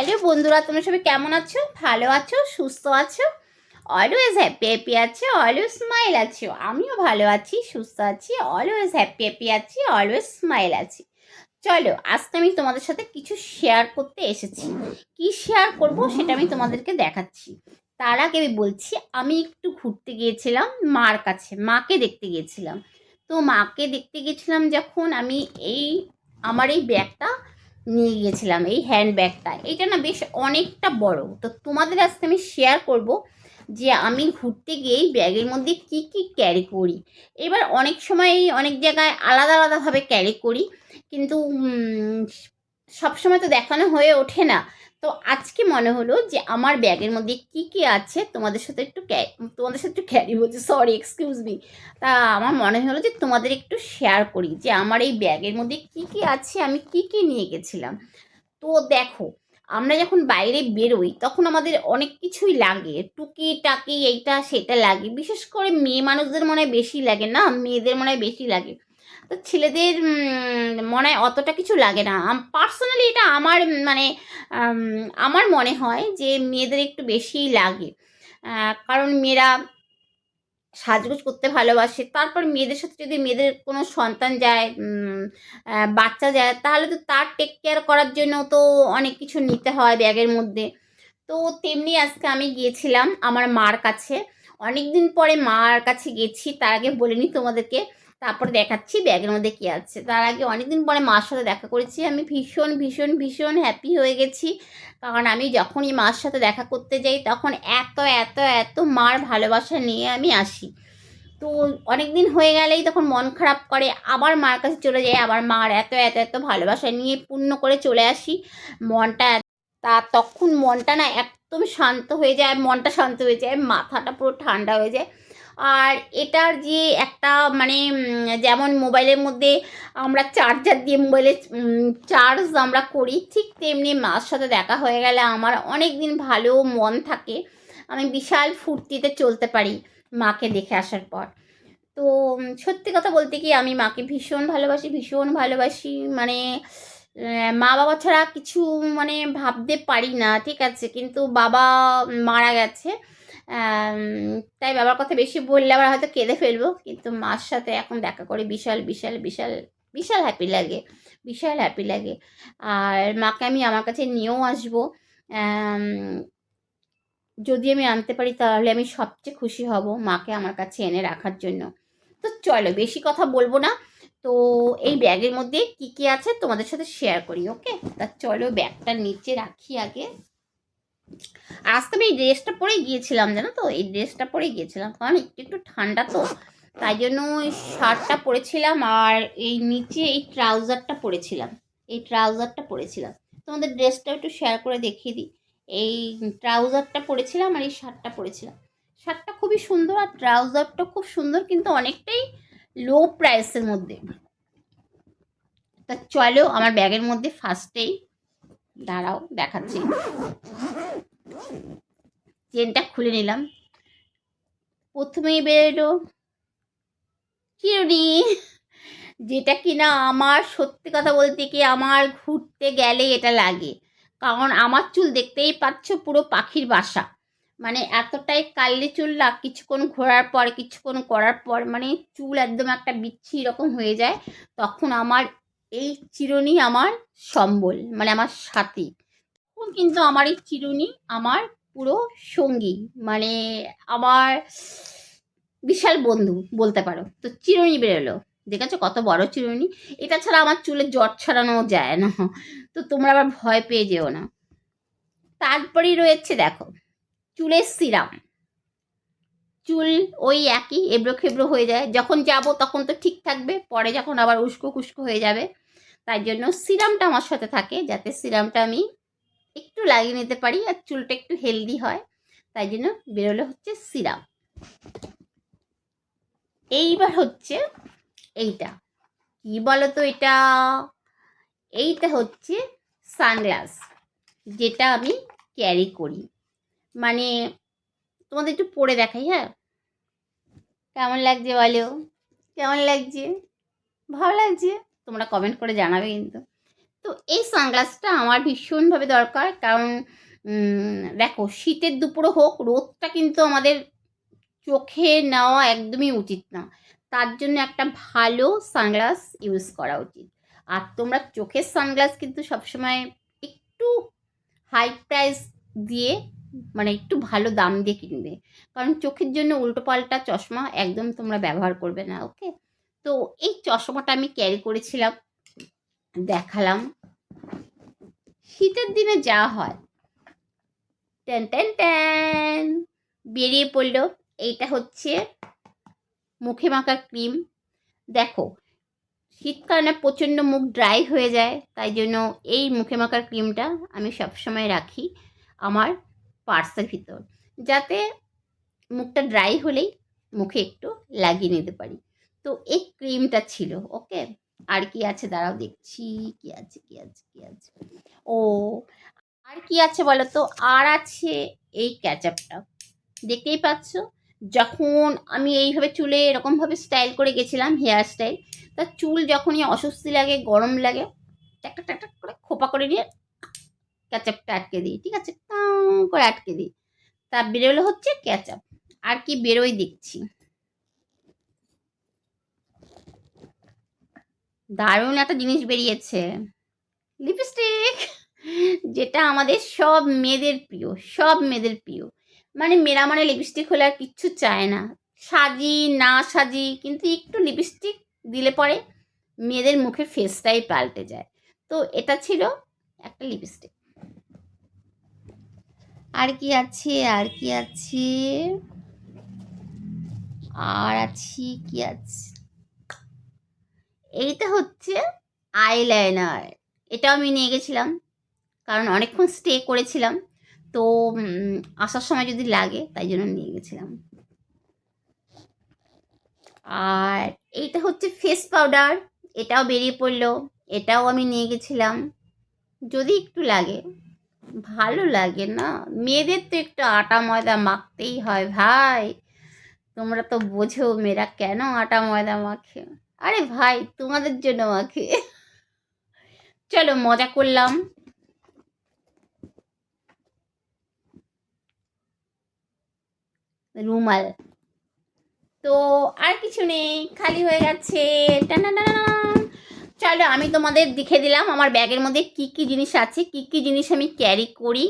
Hello বন্ধুরা, তোমরা সবাই কেমন আছো? ভালো আছো? সুস্থ আছো? অলওয়েজ হ্যাপি হ্যাপি আছো? অলওয়েজ স্মাইল আছো? আমিও ভালো আছি, সুস্থ আছি, অলওয়েজ হ্যাপি হ্যাপি আছি, অলওয়েজ স্মাইল আছি। চলো, আজকে আমি তোমাদের সাথে কিছু শেয়ার করতে এসেছি। কি শেয়ার করব সেটা আমি তোমাদেরকে দেখাচ্ছি। তার আগে আমি বলছি, আমি একটু ঘুরতে গিয়েছিলাম মার কাছে, মাকে দেখতে গিয়েছিলাম। তো মাকে দেখতে গিয়েছিলাম যখন, আমি আমার এই ব্যাগটা নিয়ে গিয়েছিলাম, এই হ্যান্ড ব্যাগটা। এটা না বেশ অনেকটা বড়। তো তোমাদের আজকে আমি শেয়ার করব যে আমি ঘুরতে গিয়েই ব্যাগের মধ্যে কি কি ক্যারি করি। এবার অনেক সময় অনেক জায়গায় আলাদা আলাদাভাবে ক্যারি করি, কিন্তু সবসময় তো দেখানো হয়ে ওঠে না। তো আজকে মনে হলো যে আমার ব্যাগের মধ্যে কি কি আছে তোমাদের সাথে একটু ক্যারি বলছি, সরি, এক্সকিউজ মি। তা আমার মনে হলো যে তোমাদের একটু শেয়ার করি যে আমার এই ব্যাগের মধ্যে কি কি আছে, আমি কি কি নিয়ে গেছিলাম। তো দেখো, আমরা যখন বাইরে বেরোই তখন আমাদের অনেক কিছুই লাগে, টুকিটাকি এইটা সেটা লাগে। বিশেষ করে মেয়ে মানুষদের মনে হয় বেশি লাগে, না মেয়েদের মনে হয় বেশি লাগে। তো ছেলেদের মনে হয় অতটা কিছু লাগে না। পার্সোনালি এটা আমার মানে আমার মনে হয় যে মেয়েদের একটু বেশিই লাগে। কারণ মেয়েরা সাজগোজ করতে ভালোবাসে। তারপর মেয়েদের সাথে যদি মেয়েদের কোনো সন্তান যায়, বাচ্চা যায়, তাহলে তো তার টেক কেয়ার করার জন্য তো অনেক কিছু নিতে হয় ব্যাগের মধ্যে। তো তেমনি আজকে আমি গিয়েছিলাম আমার মার কাছে। অনেক দিন পরে মার কাছে গেছি, তার আগে বলিনি তোমাদেরকে, তারপরে দেখাচ্ছি ব্যাগের মধ্যে কী আছে। তার আগে অনেক দিন পরে মার সাথে দেখা করেছি, আমি ভীষণ ভীষণ ভীষণ হ্যাপি হয়ে গেছি। কারণ আমি যখনই মার সাথে দেখা করতে যাই তখন এত এত এত মার ভালোবাসা নিয়ে আমি আসি। তো অনেক দিন হয়ে গেলেই তখন মন খারাপ করে, আবার মার কাছে চলে যাই, আবার মার এত এত এত ভালোবাসা নিয়ে পূর্ণ করে চলে আসি মনটা। তখন মনটা না একদম শান্ত হয়ে যায়, মনটা শান্ত হয়ে যায়, মাথাটা পুরো ঠান্ডা হয়ে যায়। আর এটার যে একটা মানে যেমন মোবাইলের মধ্যে আমরা চার্জার দিয়ে মোবাইলে চার্জ আমরা করি, ঠিক তেমনি মার সাথে দেখা হয়ে গেলে আমার অনেক দিন ভালো মন থাকে। আমি বিশাল ফুর্তিতে চলতে পারি মাকে দেখে আসার পর। তো সত্যি কথা বলতে কি, আমি মাকে ভীষণ ভালোবাসি, ভীষণ ভালোবাসি। মানে মা বাবা ছাড়া কিছু মানে ভাবতে পারি না, ঠিক আছে, কিন্তু বাবা মারা গেছে। তাই বাবার কথা বেশি বললে আবার হয়তো কেঁদে ফেলবো, কিন্তু মার সাথে এখন দেখা করে বিশাল বিশাল বিশাল বিশাল হ্যাপি লাগে, বিশাল হ্যাপি লাগে। আর মাকে আমি আমার কাছে নিয়েও আসবো। যদি আমি আনতে পারি তাহলে আমি সবচেয়ে খুশি হব মাকে আমার কাছে এনে রাখার জন্য। তো চলো, বেশি কথা বলবো না। তো এই ব্যাগের মধ্যে কি কি আছে তোমাদের সাথে শেয়ার করি, ওকে? তা চলো ব্যাগটা নিচে রাখি আগে। আজকে আমি এই ড্রেসটা পরে গিয়েছিলাম, জানো তো, এই ড্রেসটা পরে গিয়েছিলাম কারণ একটু একটু ঠান্ডা তো, তাই জন্য ওই শার্টটা পরেছিলাম আর এই নিচে এই ট্রাউজারটা পরেছিলাম, এই ট্রাউজারটা পরেছিলাম। তোমাদের ড্রেসটা একটু শেয়ার করে দেখিয়ে দিই। এই ট্রাউজারটা পরেছিলাম আর এই শার্টটা পরেছিলাম। শার্টটা খুবই সুন্দর আর ট্রাউজারটা খুব সুন্দর, কিন্তু অনেকটাই লো প্রাইসের মধ্যে। তা চলো আমার ব্যাগের মধ্যে ফার্স্টেই, দাঁড়াও দেখাচ্ছি, চেনটা খুলে নিলাম। প্রথমেই বেরোলো চিরুনি, যেটা কিনা আমার সত্যি কথা বলতে কি আমার ঘুরতে গেলে এটা লাগে। কারণ আমার চুল দেখতেই পাচ্ছ পুরো পাখির বাসা, মানে এতটাই কাললে চুল না, কিছুক্ষণ ঘোরার পর কিছুক্ষণ করার পর মানে চুল একদম একটা বিচ্ছি রকম হয়ে যায়। তখন আমার এই চিরুনি আমার সম্বল, মানে আমার সাথী। তখন কিন্তু আমার এই চিরুনি আমার পুরো সঙ্গী, মানে আমার বিশাল বন্ধু বলতে পারো। তো চিরুনি বেরোলো, দেখেছো কত বড় চিরুনি। এটা ছাড়া আমার চুলে জট ছাড়ানো যায় না, তো তোমরা আবার ভয় পেয়ে যেও না। তারপরেই রয়েছে দেখো চুলের সিরাম। চুল ওই একই এবড়ো খেবড়ো হয়ে যায়, যখন যাব তখন তো ঠিক থাকবে, পরে যখন আবার উস্কো খুস্কো হয়ে যাবে। তাই জন্য সিরামটা আমার সাথে থাকে, যাতে সিরামটা আমি একটু লাগিয়ে নিতে পারি আর চুলটা একটু হেলদি হয়। তাই জন্য বেরোলো হচ্ছে সিরাম। এইবার হচ্ছে এইটা, কি বলো তো এটা, এইটা হচ্ছে সানগ্লাস, যেটা আমি ক্যারি করি। মানে তোমাদের একটু পরে দেখাই, হ্যাঁ, কেমন লাগছে বলো, কেমন লাগছে? ভালো লাগছে? তোমরা কমেন্ট করে জানাবে কিন্তু। তো এই সানগ্লাসটা আমার ভীষণভাবে দরকার, কারণ দেখো শীতের দুপুরও হোক, রোদটা কিন্তু আমাদের চোখে নেওয়া একদমই উচিত না। তার জন্য একটা ভালো সানগ্লাস ইউজ করা উচিত। আর তোমরা চোখের সানগ্লাস কিন্তু সবসময় একটু হাই প্রাইস দিয়ে, মানে একটু ভালো দাম দিয়ে কিনবে, কারণ চোখের জন্য উল্টোপাল্টা চশমা একদম তোমরা ব্যবহার করবে না, ওকে? তো এই চশমাটা আমি ক্যারি করেছিলাম, দেখালাম। শীতের দিনে যা হয়, ট্যান ট্যান ট্যান, বেরিয়ে পড়লো। এইটা হচ্ছে মুখে মাখার ক্রিম। দেখো শীতকালে প্রচণ্ড মুখ ড্রাই হয়ে যায়, তাই জন্য এই মুখে মাখার ক্রিমটা আমি সবসময় রাখি আমার পার্সের ভিতর, যাতে মুখটা ড্রাই হলেই মুখে একটু লাগিয়ে নিতে পারি। তো এই ক্রিমটা ছিল, ওকে? আর কি আছে দাঁড়াও দেখছি, কি আছে কি আছে কি আছে, ও আর কি আছে বলো তো? আর আছে এই ক্যাচআপটা, দেখতেই পাচ্ছ। যখন আমি এইভাবে চুলে এরকমভাবে স্টাইল করে গেছিলাম, হেয়ার স্টাইল, তা চুল যখনই অস্বস্তি লাগে, গরম লাগে, টাক টাক টাক করে খোপা করে নিয়ে ক্যাচআপটা আটকে দিই, ঠিক আছে, টাং করে আটকে দিই। তা বেরোলো হচ্ছে ক্যাচআপ। আর কি বেরোই দেখছি, দারুণ একটা জিনিস বেরিয়েছে, লিপস্টিক, যেটা আমাদের সব মেয়েদের প্রিয়, সব মেয়েদের প্রিয়। মানে মেয়েরা মানে লিপস্টিক হলে আর কিচ্ছু চায় না, সাজি না সাজি, কিন্তু একটু লিপস্টিক দিলে পরে মেয়েদের মুখের ফেসটাই পাল্টে যায়। তো এটা ছিল একটা লিপস্টিক। আর কি আছে, আর কি আছে, আর আছি কি আছে, এইটা হচ্ছে আইলাইনার। এটাও আমি নিয়ে গেছিলাম, কারণ অনেকক্ষণ স্টে করেছিলাম, তো আসার সময় যদি লাগে তাই জন্য নিয়ে গেছিলাম। আর এইটা হচ্ছে ফেস পাউডার, এটাও বেরিয়ে পড়লো, এটাও আমি নিয়ে গেছিলাম, যদি একটু লাগে। ভালো লাগে না? মেয়েদের তো একটু আটা ময়দা মাখতেই হয় ভাই, তোমরা তো বোঝো মেয়েরা কেন আটা ময়দা মাখে। আরে ভাই তোমাদের জন্য মাখে। চলো মজা করলাম। রুমাল তো আর কিছু নেই, খালি হয়ে গেছে। টানাটানান। চলো আমি তোমাদের দেখে দিলাম আমার ব্যাগের মধ্যে কি কি জিনিস আছে, কি কি জিনিস আমি ক্যারি করি,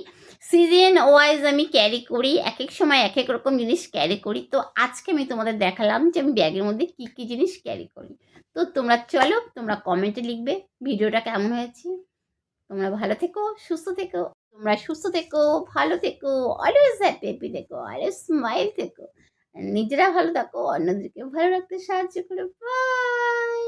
সিজন ওয়াইজ আমি ক্যারি করি, এক এক সময় এক এক রকম জিনিস ক্যারি করি। তো আজকে আমি তোমাদের দেখালাম যে আমি ব্যাগের মধ্যে কি কি জিনিস ক্যারি করি। তো তোমরা চলো, তোমরা কমেন্টে লিখবে ভিডিওটা কেমন হয়েছে। তোমরা ভালো থেকো, সুস্থ থেকো, তোমরা সুস্থ থেকো, ভালো থেকো, অলওয়েজ হ্যাপি থেকো, অলওয়েজ স্মাইল থেকো, নিজেরা ভালো থাকো, অন্যদেরকে ভালো রাখতে সাহায্য করো। বাই।